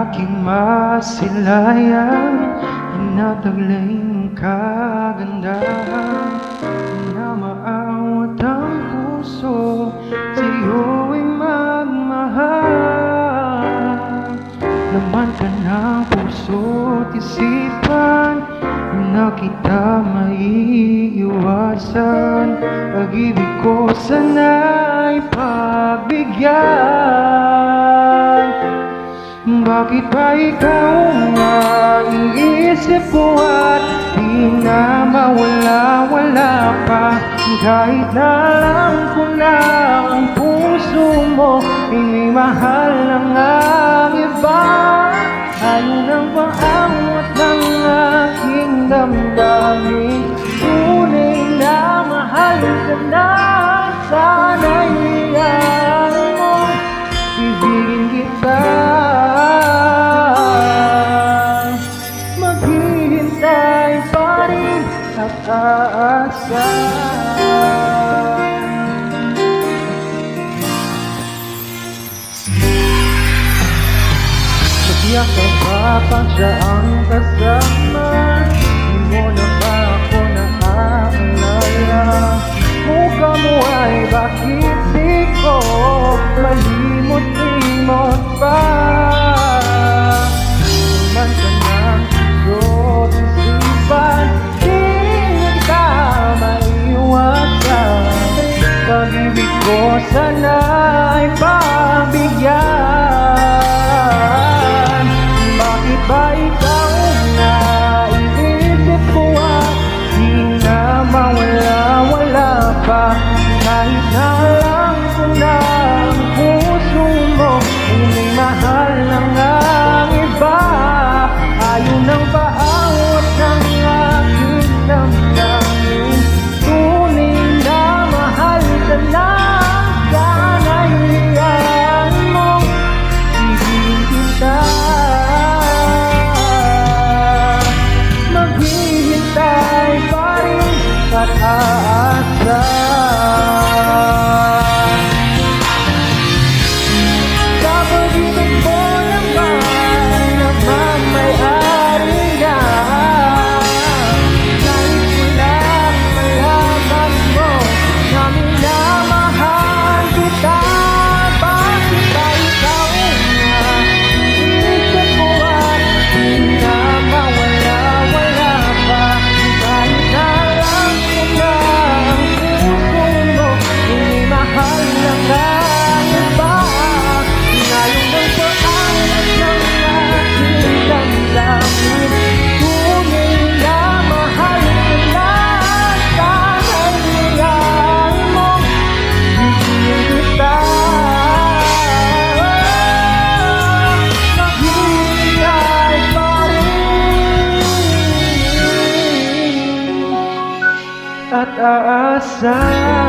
aking masilayan, tinataglay ng kagandahan na maawat ang puso, sa'yo'y magmahal. Laman ka ng puso't isipan, na kita maiiwasan. Pag-ibig ko sana'y pagbigyan. Bakit ba ikaw nga iisip ko at di na mawala-wala pa? Kahit na alam ko na ang puso mo ay may mahal ng ang iba. Ayaw nang paawat ng aking damdamin, tunay na mahal ka na. Sana'y hiyaan mo, ibigin kita. Maghihintay pa rin at aasahan. Nagyak ka ba pag siya ang kasama? Di mo na ba ako naaalala? Mukha mo ay bakit di ko malimot-limot pa? Man ka ng puso't isipan, di na kita maiiwasan. Pag-ibig ko sana'y pagbigyan. Bakit ba ikaw na iisip ko at di na mawala-wala pa? Kahit na alam ko na ang puso mo ay may mahal ng ang iba. Ayaw nang paawat ng aking damdamin, tunay na mahal ka na. Sana'y hiyaan mo, ibigin kita. Maghihintay pa rin at aasahan. Sa pag-ibig mo naman, nagmamayari ka. Nais ko lang malaman mo na minamahal kita. Bakit ba ikaw nga iisip ko at di na mawala-wala pa? Kahit na alam ko na ang puso mo ay mahal ng ang iba. Ngayon ang paawat ng aking damdamin, tunay na mahal ka na. Sana'y hiyaan mo, ibigin kita. Maghihintay pa rin at aasahan.